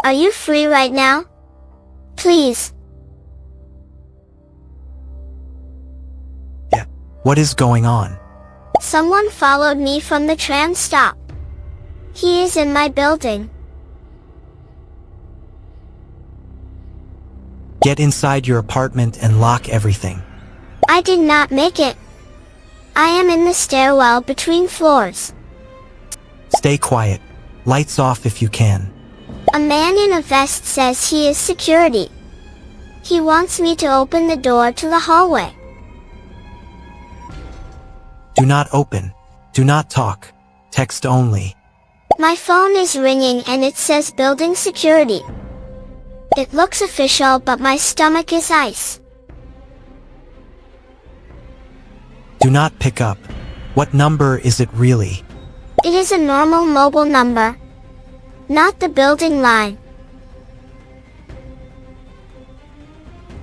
Are you free right now? Please. Yeah. What is going on? Someone followed me from the tram stop. He is in my building. Get inside your apartment and lock everything. I did not make it. I am in the stairwell between floors. Stay quiet. Lights off if you can. A man in a vest says he is security. He wants me to open the door to the hallway. Do not open. Do not talk. Text only. My phone is ringing and it says building security. It looks official, but my stomach is ice. Do not pick up. What number is it really? It is a normal mobile number, not the building line.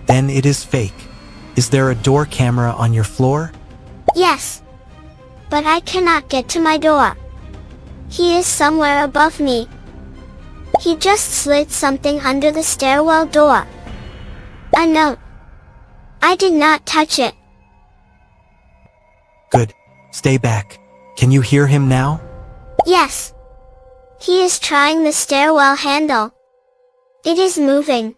Then it is fake. Is there a door camera on your floor? Yes. But I cannot get to my door. He is somewhere above me. He just slid something under the stairwell door. A note. I did not touch it. Good. Stay back. Can you hear him now? Yes. He is trying the stairwell handle. It is moving.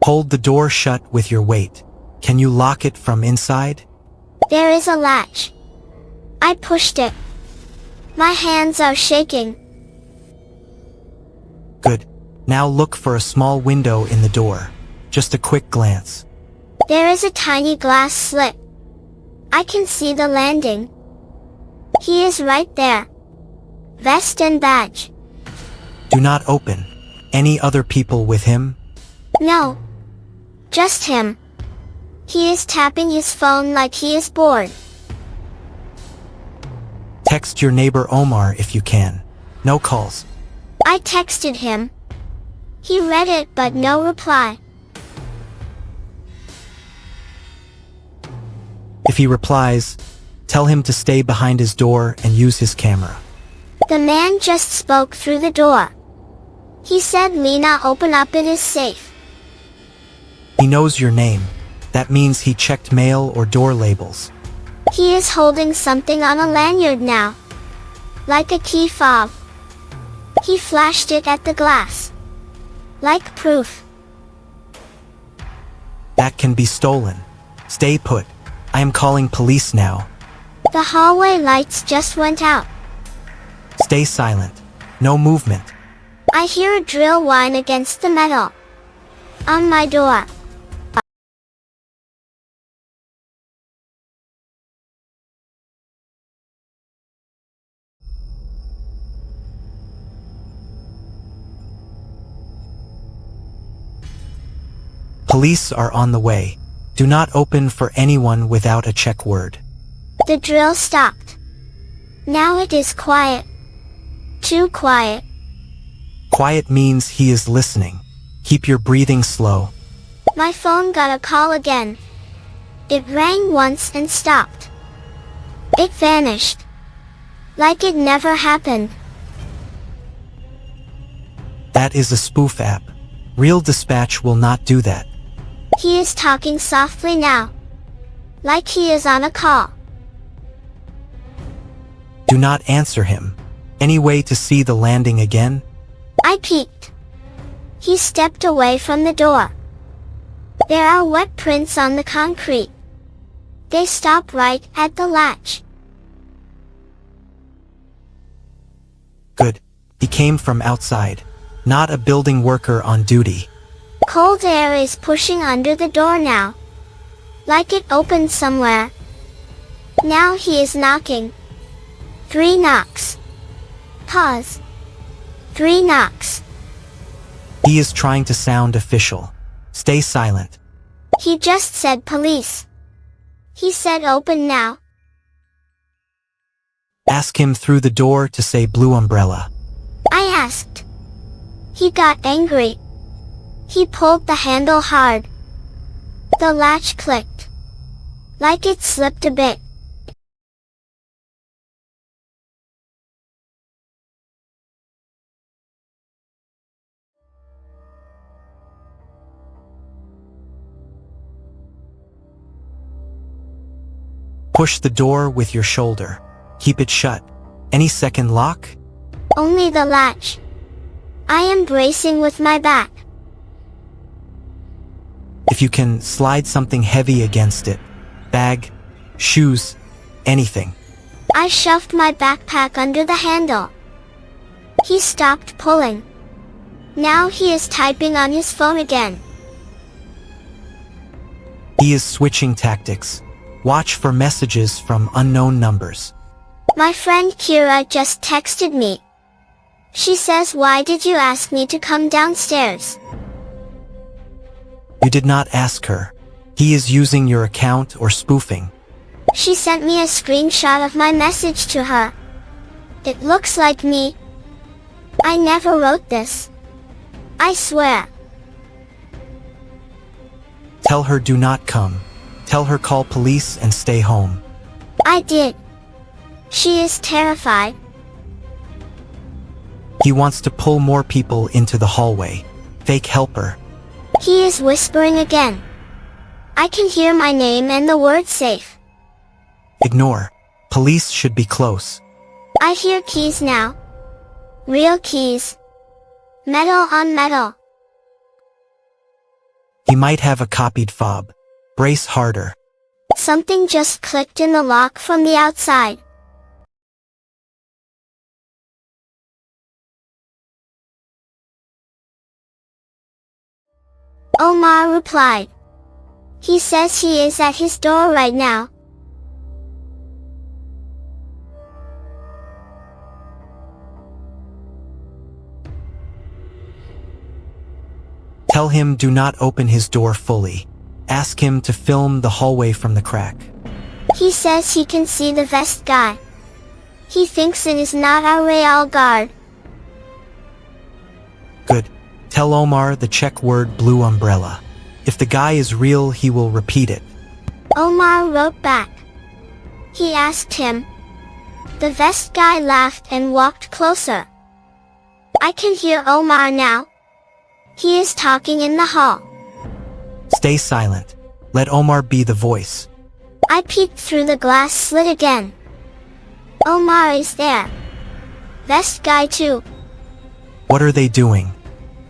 Hold the door shut with your weight. Can you lock it from inside? There is a latch. I pushed it. My hands are shaking. Good. Now look for a small window in the door. Just a quick glance. There is a tiny glass slit. I can see the landing. He is right there. Vest and badge. Do not open. Any other people with him? No. Just him. He is tapping his phone like he is bored. Text your neighbor Omar if you can. No calls. I texted him. He read it but no reply. If he replies, tell him to stay behind his door and use his camera. The man just spoke through the door. He said, Lena, open up, it is safe. He knows your name. That means he checked mail or door labels. He is holding something on a lanyard now. Like a key fob. He flashed it at the glass. Like proof. That can be stolen. Stay put. I am calling police now. The hallway lights just went out. Stay silent. No movement. I hear a drill whine against the metal. On my door. Police are on the way. Do not open for anyone without a check word. The drill stopped. Now it is quiet. Too quiet. Quiet means he is listening. Keep your breathing slow. My phone got a call again. It rang once and stopped. It vanished. Like it never happened. That is a spoof app. Real dispatch will not do that. He is talking softly now. Like he is on a call. Do not answer him. Any way to see the landing again? I peeked. He stepped away from the door. There are wet prints on the concrete. They stop right at the latch. Good. He came from outside. Not a building worker on duty. Cold air is pushing under the door now. Like it opened somewhere. Now he is knocking. 3 knocks. Pause. 3 knocks. He is trying to sound official. Stay silent. He just said police. He said open now. Ask him through the door to say blue umbrella. I asked. He got angry. He pulled the handle hard. The latch clicked. Like it slipped a bit. Push the door with your shoulder. Keep it shut. Any second lock? Only the latch. I am bracing with my back. If you can, slide something heavy against it. Bag, shoes, anything. I shoved my backpack under the handle. He stopped pulling. Now he is typing on his phone again. He is switching tactics. Watch for messages from unknown numbers. My friend Kira just texted me. She says, "Why did you ask me to come downstairs?" You did not ask her. He is using your account or spoofing. She sent me a screenshot of my message to her. It looks like me. I never wrote this. I swear. Tell her do not come. Tell her call police and stay home. I did. She is terrified. He wants to pull more people into the hallway. Fake helper. He is whispering again. I can hear my name and the word safe. Ignore. Police should be close. I hear keys now. Real keys. Metal on metal. He might have a copied fob. Brace harder. Something just clicked in the lock from the outside. Omar replied. He says he is at his door right now. Tell him do not open his door fully. Ask him to film the hallway from the crack. He says he can see the vest guy. He thinks it is not our real guard. Good. Tell Omar the check word blue umbrella. If the guy is real, he will repeat it. Omar wrote back. He asked him. The vest guy laughed and walked closer. I can hear Omar now. He is talking in the hall. Stay silent. Let Omar be the voice. I peeked through the glass slit again. Omar is there. Vest guy too. What are they doing?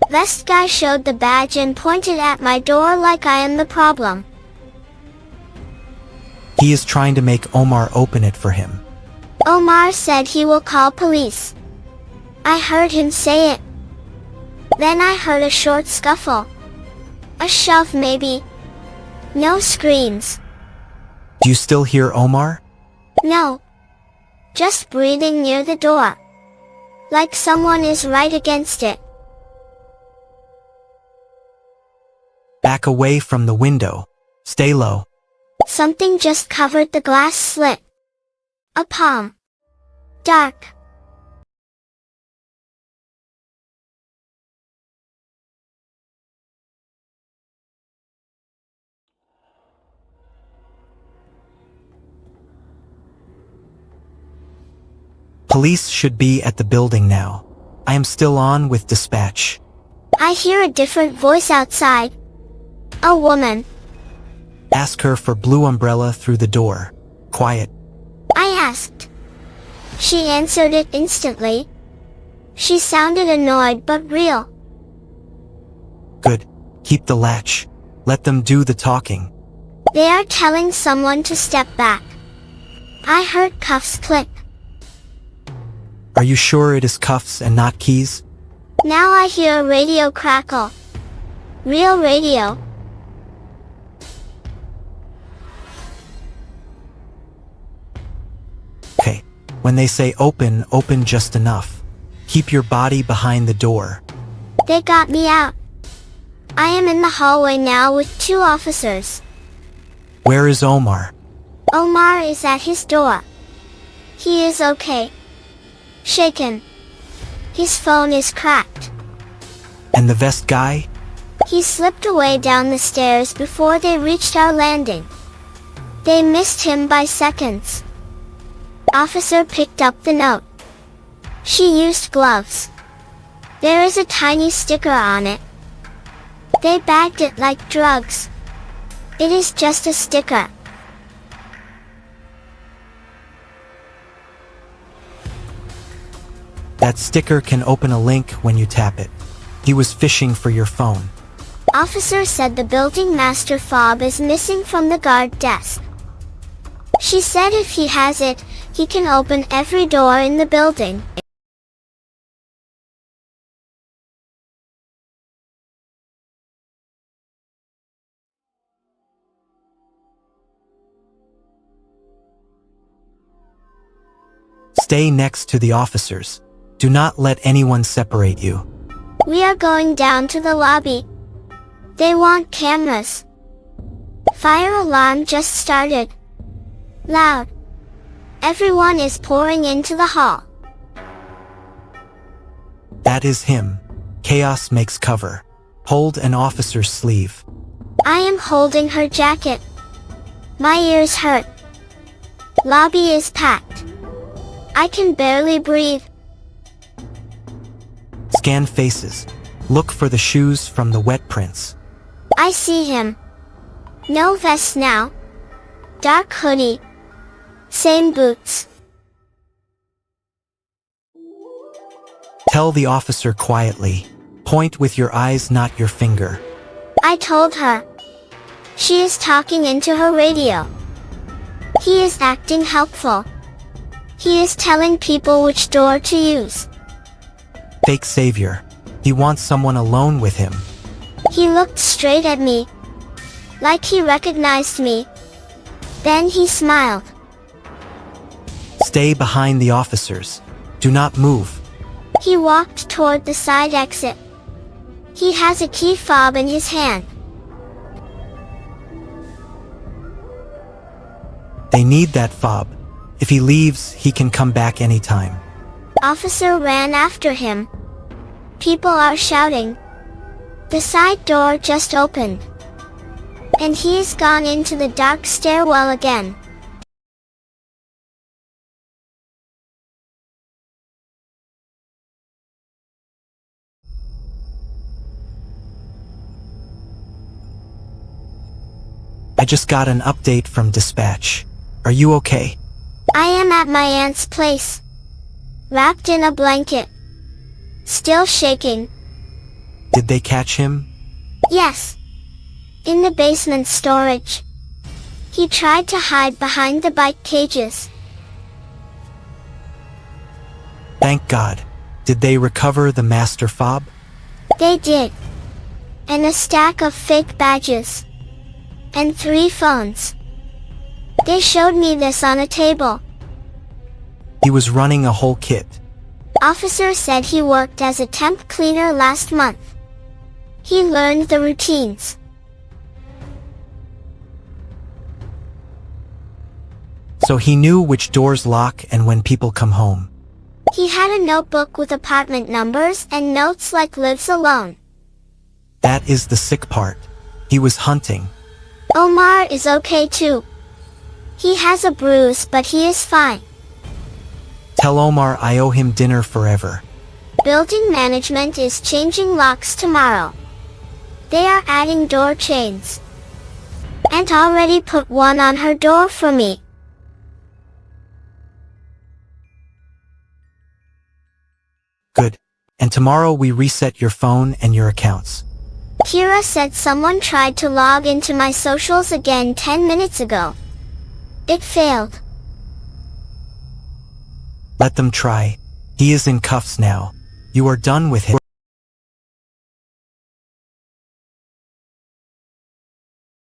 Vest guy showed the badge and pointed at my door like I am the problem. He is trying to make Omar open it for him. Omar said he will call police. I heard him say it. Then I heard a short scuffle. A shove maybe. No screams. Do you still hear Omar? No. Just breathing near the door. Like someone is right against it. Back away from the window. Stay low. Something just covered the glass slit. A palm. Dark. Police should be at the building now. I am still on with dispatch. I hear a different voice outside. A woman. Ask her for blue umbrella through the door. Quiet. I asked. She answered it instantly. She sounded annoyed but real. Good. Keep the latch. Let them do the talking. They are telling someone to step back. I heard cuffs click. Are you sure it is cuffs and not keys? Now I hear a radio crackle. Real radio. Okay. When they say open, open just enough. Keep your body behind the door. They got me out. I am in the hallway now with 2 officers. Where is Omar? Omar is at his door. He is okay. Shaken. His phone is cracked. And the vest guy? He slipped away down the stairs before they reached our landing. They missed him by seconds. Officer picked up the note. She used gloves. There is a tiny sticker on it. They bagged it like drugs. It is just a sticker. That sticker can open a link when you tap it. He was fishing for your phone. Officer said the building master fob is missing from the guard desk. She said if he has it, he can open every door in the building. Stay next to the officers. Do not let anyone separate you. We are going down to the lobby. They want cameras. Fire alarm just started. Loud. Everyone is pouring into the hall. That is him. Chaos makes cover. Hold an officer's sleeve. I am holding her jacket. My ears hurt. Lobby is packed. I can barely breathe. Scan faces. Look for the shoes from the wet prints. I see him. No vest now. Dark hoodie. Same boots. Tell the officer quietly. Point with your eyes, not your finger. I told her. She is talking into her radio. He is acting helpful. He is telling people which door to use. Fake savior. He wants someone alone with him. He looked straight at me. Like he recognized me. Then he smiled. Stay behind the officers. Do not move. He walked toward the side exit. He has a key fob in his hand. They need that fob. If he leaves, he can come back anytime. Officer ran after him. People are shouting. The side door just opened. And he's gone into the dark stairwell again. I just got an update from dispatch. Are you okay? I am at my aunt's place. Wrapped in a blanket. Still shaking. Did they catch him? Yes. In the basement storage. He tried to hide behind the bike cages. Thank God. Did they recover the master fob? They did. And a stack of fake badges. And 3 phones. They showed me this on a table. He was running a whole kit. Officer said he worked as a temp cleaner last month. He learned the routines. So he knew which doors lock and when people come home. He had a notebook with apartment numbers and notes like lives alone. That is the sick part. He was hunting. Omar is okay too. He has a bruise but he is fine. Tell Omar I owe him dinner forever. Building management is changing locks tomorrow. They are adding door chains. Aunt already put one on her door for me. Good. And tomorrow we reset your phone and your accounts. Kira said someone tried to log into my socials again 10 minutes ago. It failed. Let them try. He is in cuffs now. You are done with him.